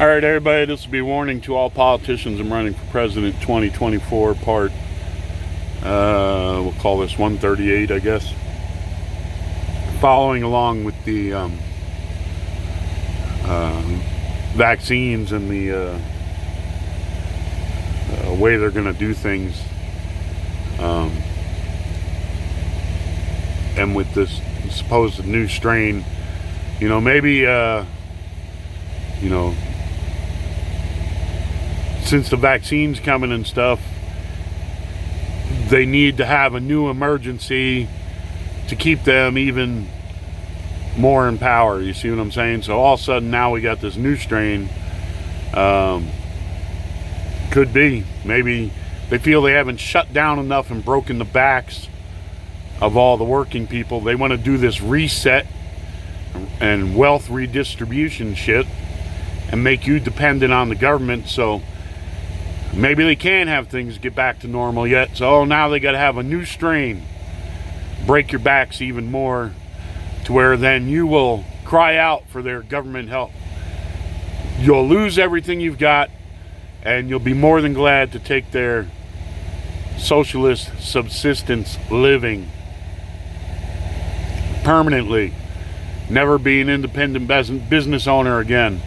All right, everybody, this will be a warning to all politicians. I'm running for president 2024 part, we'll call this 138, I guess. Following along with the vaccines and the way they're going to do things. And with this supposed new strain, maybe, since the vaccine's coming and stuff, they need to have a new emergency to keep them even more in power. You see what I'm saying? So all of a sudden now we got this new strain. Could be. Maybe they feel they haven't shut down enough and broken the backs of all the working people. They want to do this reset and wealth redistribution shit and make you dependent on the government. So maybe they can't have things get back to normal yet. So now they got to have a new strain. Break your backs even more to where then you will cry out for their government help. You'll lose everything you've got and you'll be more than glad to take their socialist subsistence living permanently. Never be an independent business owner again.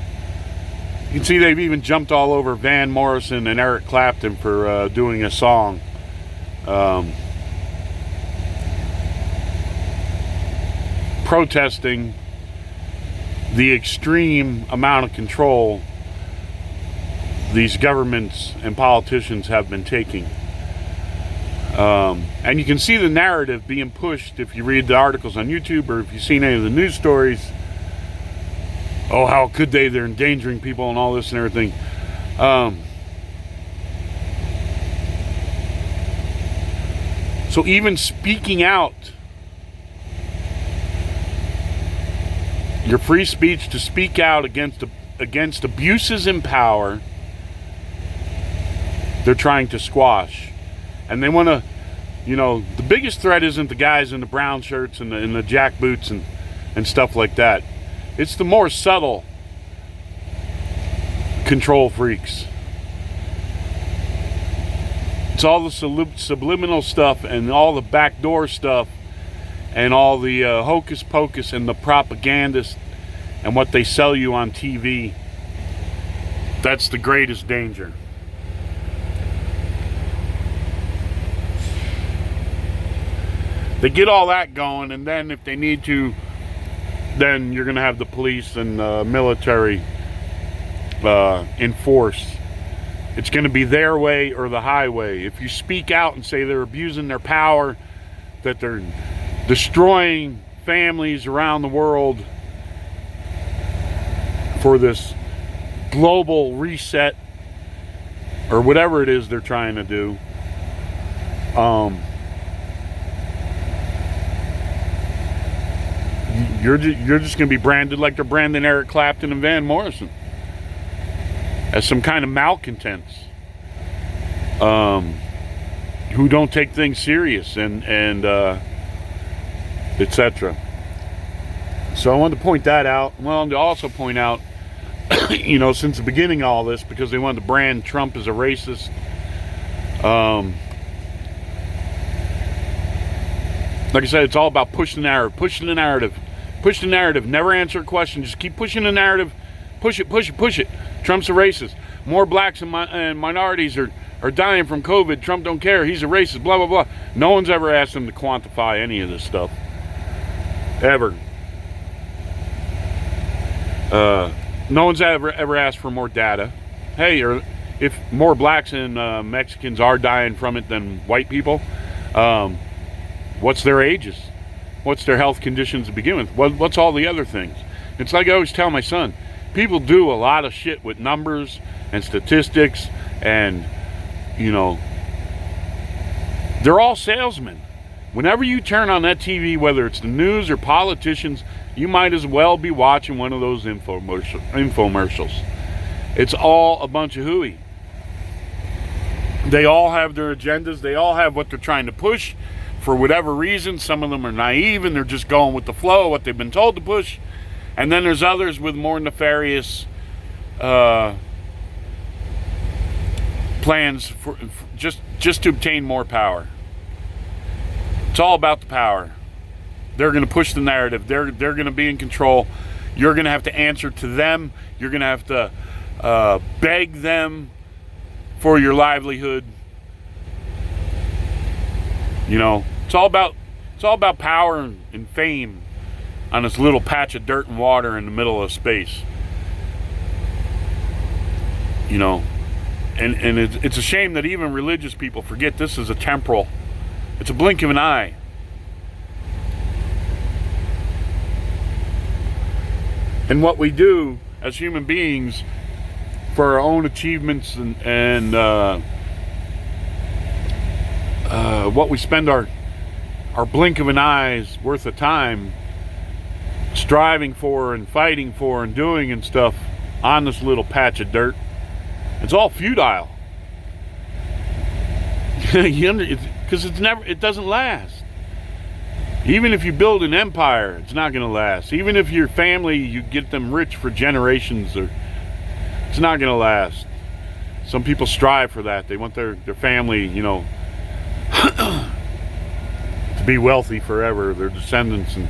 You can see they've even jumped all over Van Morrison and Eric Clapton for doing a song. Protesting the extreme amount of control these governments and politicians have been taking. And you can see the narrative being pushed if you read the articles on YouTube or if you've seen any of the news stories. Oh, how could they? They're endangering people and all this and everything. So even speaking out, your free speech to speak out against abuses in power, they're trying to squash. And they want to, the biggest threat isn't the guys in the brown shirts and the jack boots and stuff like that. It's the more subtle control freaks. It's all the subliminal stuff and all the backdoor stuff and all the hocus pocus and the propagandist and what they sell you on TV. That's the greatest danger. They get all that going, and then if they need to, then you're going to have the police and military enforce. It's going to be their way or the highway. If you speak out and say they're abusing their power, that they're destroying families around the world for this global reset or whatever it is they're trying to do, you're just going to be branded like they're branding Eric Clapton and Van Morrison as some kind of malcontents who don't take things serious and etc. So I wanted to point that out. I wanted to also point out, since the beginning of all this, because they wanted to brand Trump as a racist, like I said, it's all about pushing the narrative. Push the narrative. Never answer a question. Just keep pushing the narrative. Push it. Trump's a racist. More blacks and minorities are dying from COVID. Trump don't care. He's a racist. Blah, blah, blah. No one's ever asked him to quantify any of this stuff. Ever. No one's ever asked for more data. Hey, or if more blacks and Mexicans are dying from it than white people, what's their ages? What's their health conditions to begin with? What's all the other things? It's like I always tell my son, people do a lot of shit with numbers and statistics and, they're all salesmen. Whenever you turn on that TV, whether it's the news or politicians, you might as well be watching one of those infomercials. It's all a bunch of hooey. They all have their agendas. They all have what they're trying to push. For whatever reason, some of them are naive and they're just going with the flow, what they've been told to push. And then there's others with more nefarious plans for just to obtain more power. It's all about the power. They're going to push the narrative. They're going to be in control. You're going to have to answer to them. You're going to have to beg them for your livelihood. You know, it's all about power and fame on this little patch of dirt and water in the middle of space. You know, and it's a shame that even religious people forget this is a temporal. It's a blink of an eye. And what we do as human beings for our own achievements and what we spend our blink of an eye's worth of time striving for and fighting for and doing and stuff on this little patch of dirt, it's all futile. Because it doesn't last. Even if you build an empire, it's not going to last. Even if your family, you get them rich for generations, it's not going to last. Some people strive for that. They want their family, you know, to be wealthy forever, their descendants and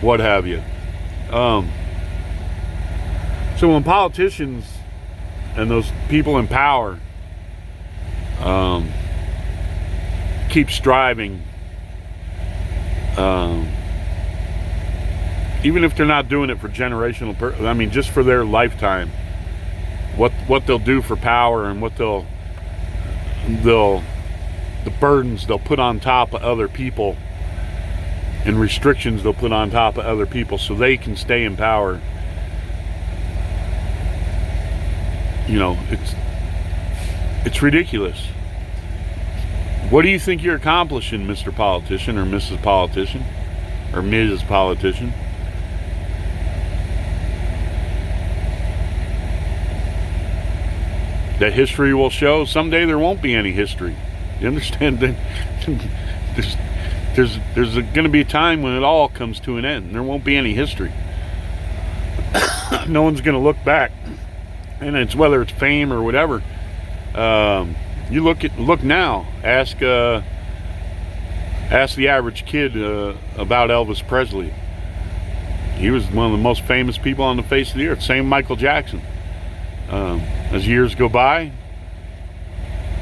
what have you. So when politicians and those people in power keep striving, even if they're not doing it for generational, I mean, just for their lifetime, what they'll do for power and what the burdens they'll put on top of other people and restrictions they'll put on top of other people so they can stay in power. You know, it's ridiculous. What do you think you're accomplishing, Mr. Politician or Mrs. Politician or Ms. Politician? That history will show someday there won't be any history. You understand that? There's going to be a time when it all comes to an end. There won't be any history. No one's going to look back, and it's whether it's fame or whatever. You look now. Ask the average kid about Elvis Presley. He was one of the most famous people on the face of the earth. Same Michael Jackson. As years go by,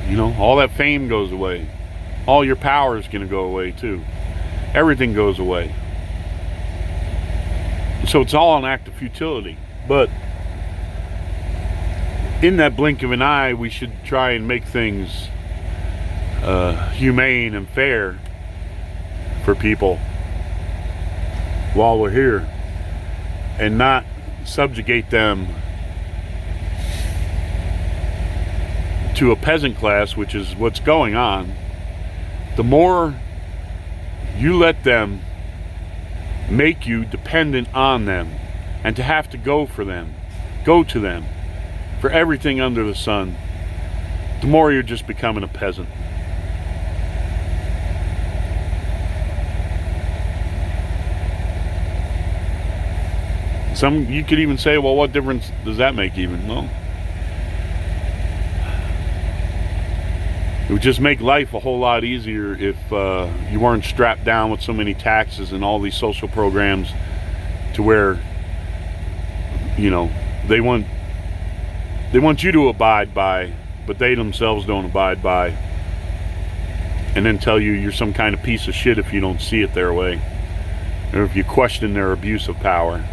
you know, all that fame goes away. All your power is going to go away too. Everything goes away. So it's all an act of futility. But in that blink of an eye, we should try and make things humane and fair for people while we're here, and not subjugate them to a peasant class, which is what's going on. The more you let them make you dependent on them and to have to go to them for everything under the sun, the more you're just becoming a peasant. You could even say, well, what difference does that make even? Well, it would just make life a whole lot easier if you weren't strapped down with so many taxes and all these social programs to where, you know, they want you to abide by, but they themselves don't abide by, and then tell you you're some kind of piece of shit if you don't see it their way, or if you question their abuse of power.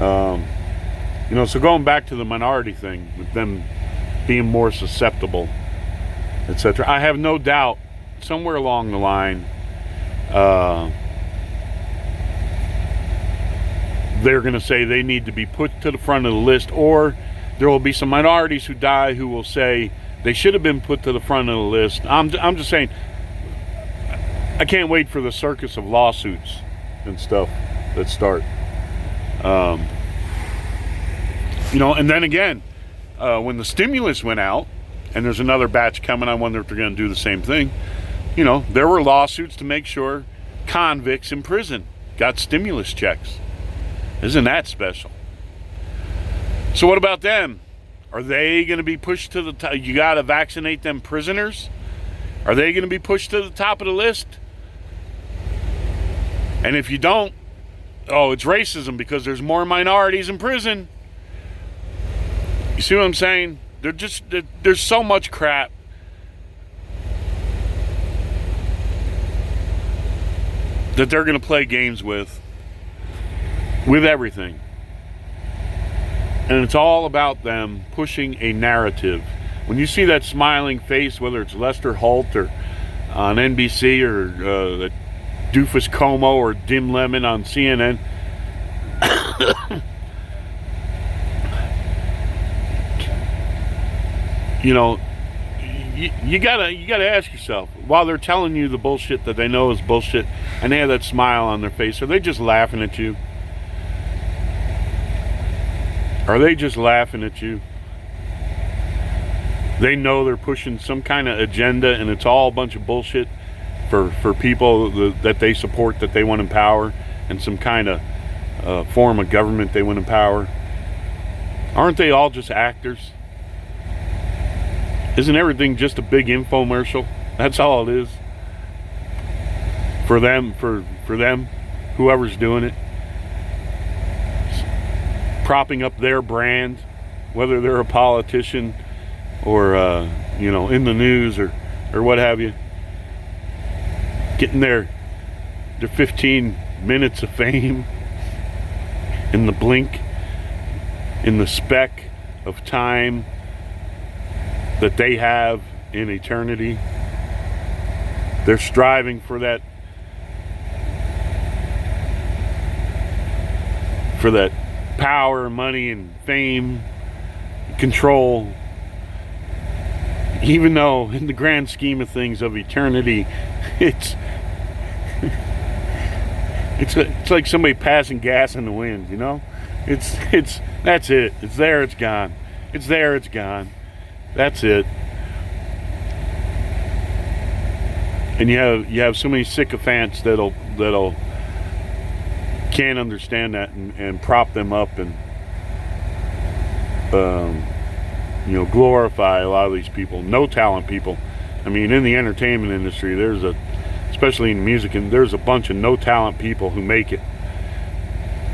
You know, so going back to the minority thing, with them being more susceptible, etc. I have no doubt somewhere along the line they're going to say they need to be put to the front of the list, or there will be some minorities who die who will say they should have been put to the front of the list. I'm just saying, I can't wait for the circus of lawsuits and stuff that start. You know, and then again, when the stimulus went out, and there's another batch coming, I wonder if they're going to do the same thing. You know, there were lawsuits to make sure convicts in prison got stimulus checks. Isn't that special? So what about them? Are they going to be pushed to the top? You got to vaccinate them prisoners? Are they going to be pushed to the top of the list? And if you don't, oh, it's racism because there's more minorities in prison. You see what I'm saying? There's so much crap. That they're going to play games with everything. And it's all about them pushing a narrative. When you see that smiling face, whether it's Lester Holt or on NBC or the doofus Como or Dim Lemon on CNN, you know, you gotta ask yourself, while they're telling you the bullshit that they know is bullshit, and they have that smile on their face, are they just laughing at you? Are they just laughing at you? They know they're pushing some kind of agenda, and it's all a bunch of bullshit for people that they support, that they want to empower, and some kind of form of government they want to empower. Aren't they all just actors? Isn't everything just a big infomercial? That's all it is. For them, whoever's doing it. Propping up their brand, whether they're a politician or, in the news or what have you. Getting their 15 minutes of fame in the blink, in the speck of time that they have in eternity. They're striving for that power, money, and fame, control, even though in the grand scheme of things of eternity, it's like somebody passing gas in the wind, you know? It's that's it. It's there, it's gone. It's there, it's gone. That's it. And you have so many sycophants that'll can't understand that and prop them up and glorify a lot of these people, no talent people. I mean, in the entertainment industry, especially in music, and there's a bunch of no talent people who make it.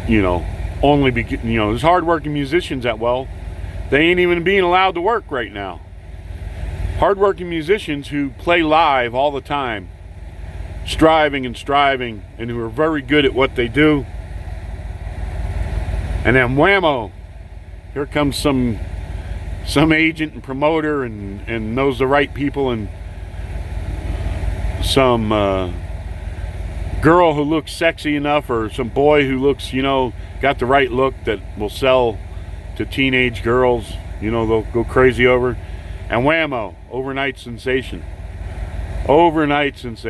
There's hardworking musicians they ain't even being allowed to work right now. Hardworking musicians who play live all the time, striving, and who are very good at what they do. And then whammo, here comes some agent and promoter and knows the right people, and some girl who looks sexy enough, or some boy who looks, got the right look that will sell to teenage girls, they'll go crazy over. And whammo, overnight sensation. Let's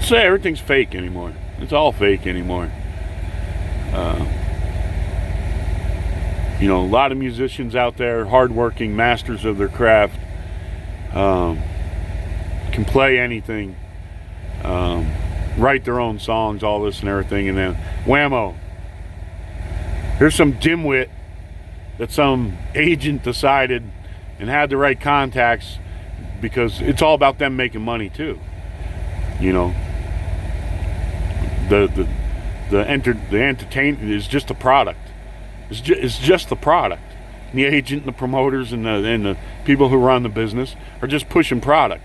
say everything's fake anymore. It's all fake anymore. A lot of musicians out there, hardworking, masters of their craft, can play anything, write their own songs, all this and everything, and then whammo, here's some dimwit that some agent decided and had the right contacts, because it's all about them making money too. The entertainment is just a product. It's just the product. And the agent and the promoters and the people who run the business are just pushing product.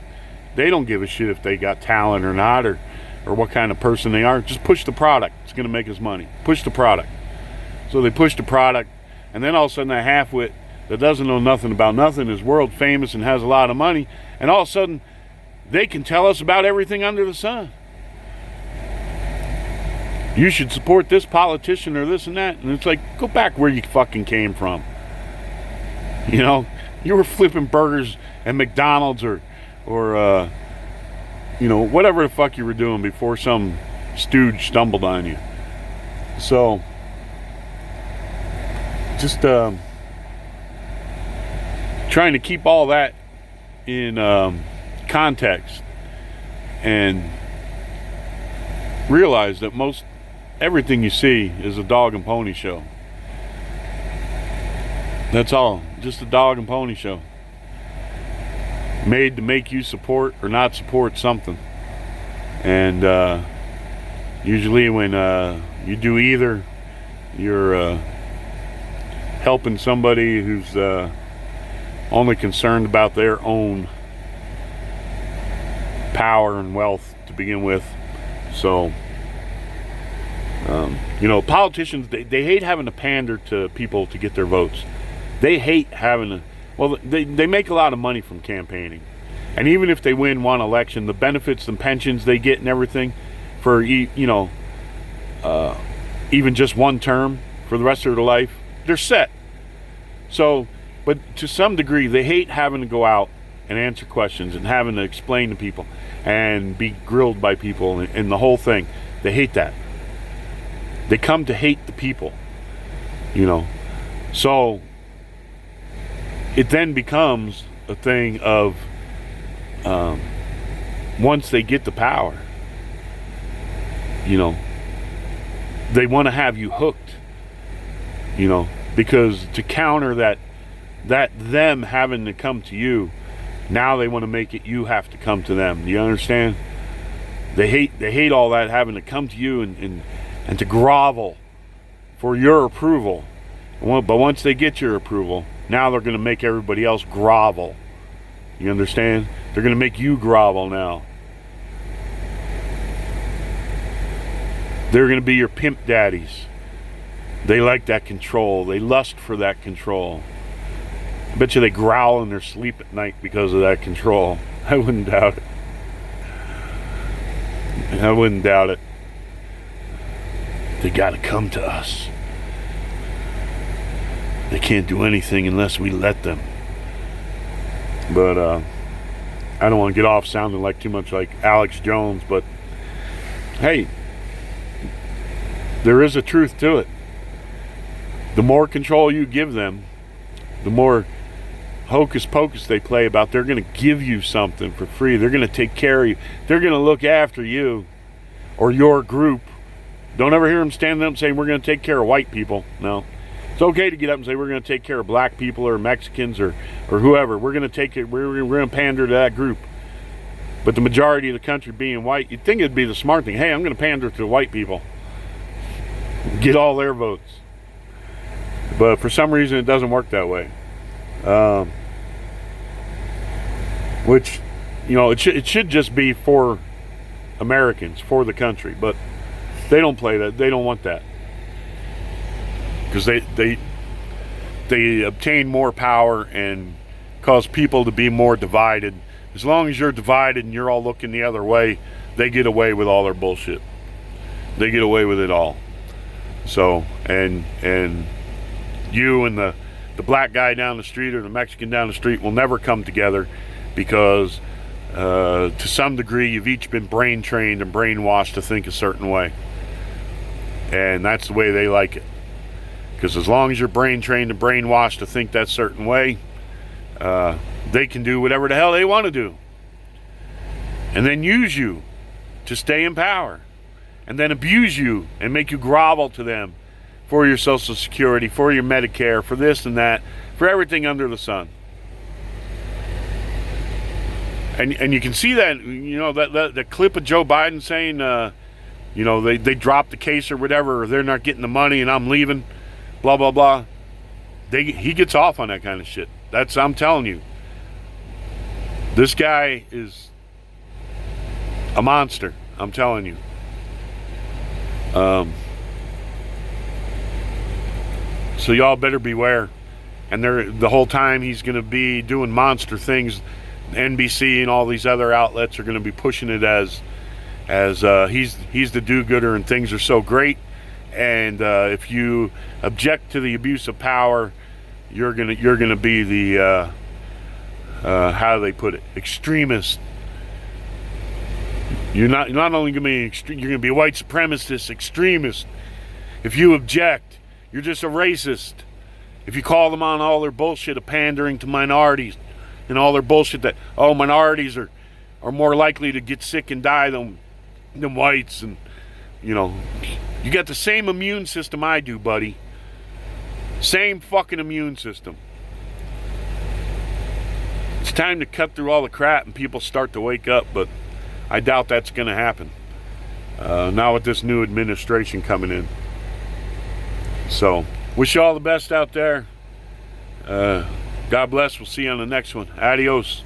They don't give a shit if they got talent or not, or what kind of person they are. Just push the product. It's going to make us money. Push the product. So they push the product, and then all of a sudden that halfwit that doesn't know nothing about nothing is world famous and has a lot of money, and all of a sudden they can tell us about everything under the sun. You should support this politician or this and that. And it's like, go back where you fucking came from. You were flipping burgers at McDonald's or whatever the fuck you were doing before some stooge stumbled on you. So, just trying to keep all that in context and realize that everything you see is a dog and pony show. That's all. Just a dog and pony show. Made to make you support or not support something. And usually when you do either, you're helping somebody who's only concerned about their own power and wealth to begin with. So, politicians, they hate having to pander to people to get their votes. They hate having to, well, they make a lot of money from campaigning. And even if they win one election, the benefits and pensions they get and everything for, even just one term for the rest of their life, they're set. So, but to some degree, they hate having to go out and answer questions and having to explain to people and be grilled by people and the whole thing. They hate that. They come to hate the people, So it then becomes a thing of once they get the power, they want to have you hooked, because to counter that them having to come to you, now they want to make it you have to come to them. Do you understand? They hate all that having to come to you and to grovel for your approval. But once they get your approval, now they're going to make everybody else grovel. You understand? They're going to make you grovel now. They're going to be your pimp daddies. They like that control. They lust for that control. I bet you they growl in their sleep at night because of that control. I wouldn't doubt it. I wouldn't doubt it. They got to come to us. They can't do anything unless we let them. But I don't want to get off sounding like too much like Alex Jones, but hey, there is a truth to it. The more control you give them, the more hocus pocus they play about they're going to give you something for free. They're going to take care of you. They're going to look after you or your group. Don't ever hear them standing up and saying, we're going to take care of white people. No. It's okay to get up and say, we're going to take care of black people or Mexicans or whoever. We're going to take it. We're going to pander to that group. But the majority of the country being white, you'd think it'd be the smart thing. Hey, I'm going to pander to the white people. Get all their votes. But for some reason, it doesn't work that way. Which, it should just be for Americans, for the country. But they don't play that. They don't want that. Because they obtain more power and cause people to be more divided. As long as you're divided and you're all looking the other way, they get away with all their bullshit. They get away with it all. So, and you and the black guy down the street or the Mexican down the street will never come together because to some degree you've each been brain trained and brainwashed to think a certain way. And that's the way they like it. Because as long as you're brain trained and brainwashed to think that certain way, they can do whatever the hell they want to do. And then use you to stay in power. And then abuse you and make you grovel to them for your Social Security, for your Medicare, for this and that, for everything under the sun. And you can see that, that clip of Joe Biden saying, they dropped the case or whatever, or they're not getting the money and I'm leaving. Blah, blah, blah. He gets off on that kind of shit. I'm telling you. This guy is a monster. I'm telling you. So y'all better beware. And the whole time he's going to be doing monster things. NBC and all these other outlets are going to be pushing it as he's the do-gooder and things are so great. And if you object to the abuse of power, you're gonna be the how do they put it? Extremist. You're not only gonna be you're gonna be a white supremacist extremist. If you object, you're just a racist. If you call them on all their bullshit of pandering to minorities and all their bullshit that minorities are more likely to get sick and die than whites, and you got the same immune system I do, buddy. Same fucking immune system. It's time to cut through all the crap and people start to wake up, but I doubt that's going to happen now with this new administration coming in. So, wish you all the best out there. God bless. We'll see you on the next one. Adios.